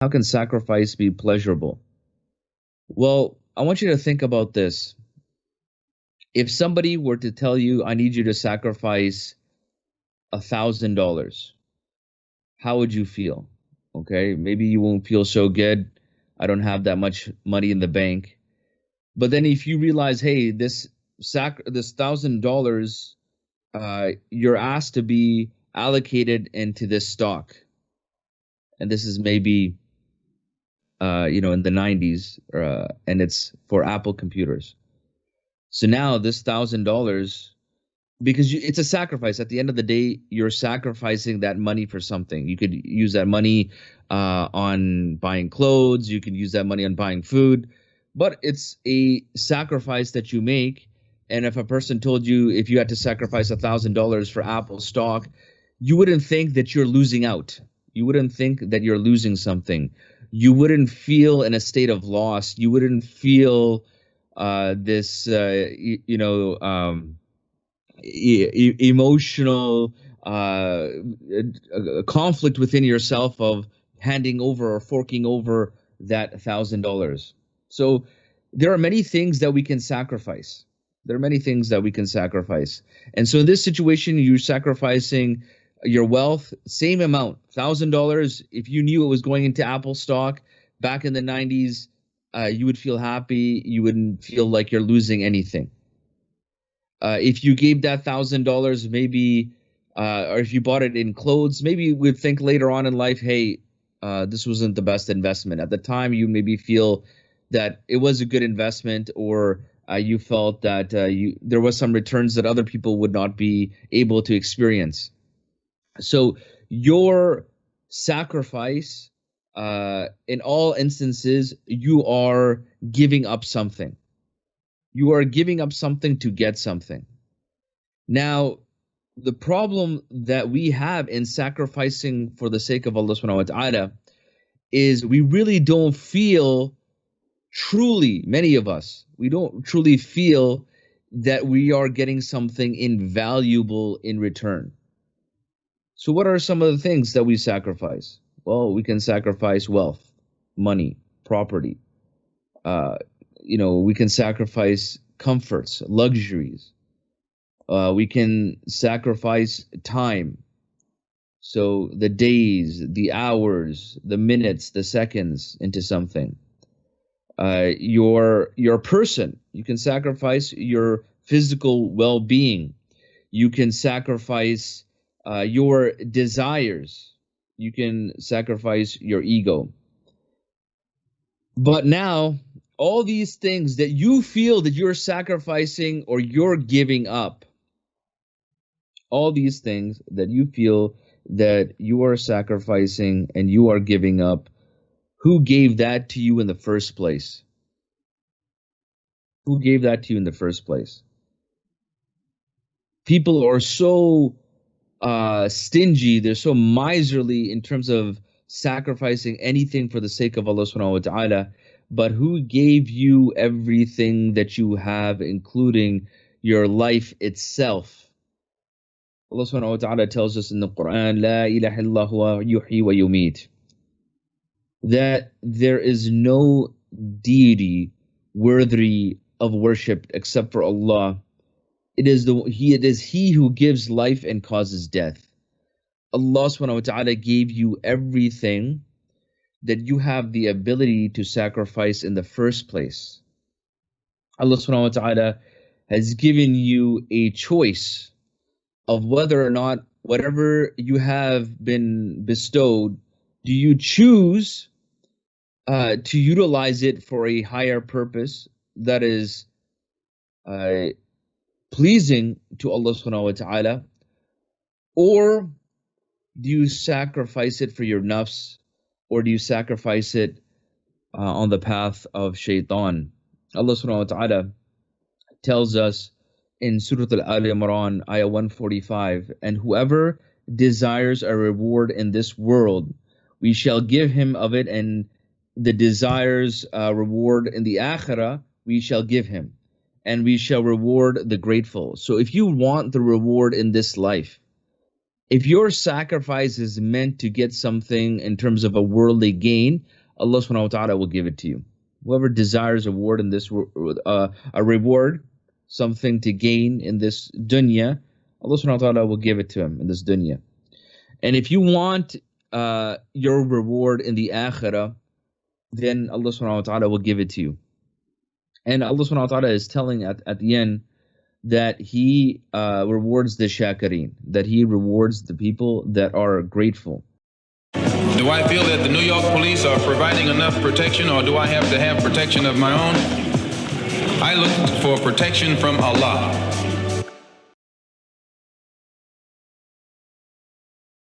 How can sacrifice be pleasurable? Well, I want you to think about this. If somebody were to tell you, I need you to sacrifice $1,000, how would you feel? Okay, maybe you won't feel so good. I don't have that much money in the bank. But then if you realize, hey, this $1,000, you're asked to be allocated into this stock, and this is maybe in the 90s, and it's for Apple computers. So now this $1,000, because it's a sacrifice. At the end of the day, you're sacrificing that money for something. You could use that money on buying clothes. You can use that money on buying food, but it's a sacrifice that you make. And if a person told you if you had to sacrifice $1,000 for Apple stock, you wouldn't think that you're losing out. You wouldn't think that you're losing something. You wouldn't feel in a state of loss. You wouldn't feel this, emotional conflict within yourself of handing over or forking over that $1,000. So there are many things that we can sacrifice. There are many things that we can sacrifice. And so in this situation, you're sacrificing your wealth, same amount, $1,000. If you knew it was going into Apple stock back in the 90s, you would feel happy. You wouldn't feel like you're losing anything. If you gave that $1,000, maybe, or if you bought it in clothes, maybe we'd think later on in life, hey, this wasn't the best investment. At the time, you maybe feel that it was a good investment, or you felt that there was some returns that other people would not be able to experience. So your sacrifice, in all instances, you are giving up something. You are giving up something to get something. Now, the problem that we have in sacrificing for the sake of Allah subhanahu wa ta'ala is we really don't feel truly, many of us, we don't truly feel that we are getting something invaluable in return. So what are some of the things that we sacrifice? Well, we can sacrifice wealth, money, property. We can sacrifice comforts, luxuries. We can sacrifice time. So the days, the hours, the minutes, the seconds into something. Your person, you can sacrifice your physical well-being. You can sacrifice your desires. You can sacrifice your ego. But now, all these things that you feel that you're sacrificing or you're giving up, all these things that you feel that you are sacrificing and you are giving up, who gave that to you in the first place? Who gave that to you in the first place? People are so stingy, they're so miserly in terms of sacrificing anything for the sake of Allah subhanahu wa ta'ala. But who gave you everything that you have, including your life itself? Allah subhanahu wa ta'ala tells us in the Quran, La ilaha illa huwa yuhyi wa yumit, that there is no deity worthy of worship except for Allah. It is He who gives life and causes death. Allah subhanahu wa ta'ala gave you everything that you have the ability to sacrifice in the first place. Allah subhanahu wa ta'ala has given you a choice of whether or not whatever you have been bestowed, do you choose to utilize it for a higher purpose that is pleasing to Allah subhanahu wa ta'ala, or do you sacrifice it for your nafs, or do you sacrifice it on the path of shaitan? Allah subhanahu wa ta'ala tells us in Surah Al-Imran, ayah 145, and whoever desires a reward in this world, we shall give him of it, and the desires reward in the akhirah, we shall give him, and we shall reward the grateful. So if you want the reward in this life, If your sacrifice is meant to get something in terms of a worldly gain, Allah subhanahu wa ta'ala will give it to you. Whoever desires a reward in this a reward, something to gain in this dunya, Allah subhanahu wa ta'ala will give it to him in this dunya. And if you want your reward in the akhirah, then Allah subhanahu wa ta'ala will give it to you. And Allah subhanahu wa ta'ala is telling at the end that He rewards the shakirin, that He rewards the people that are grateful. Do I feel that the New York police are providing enough protection, or do I have to have protection of my own? I look for protection from Allah.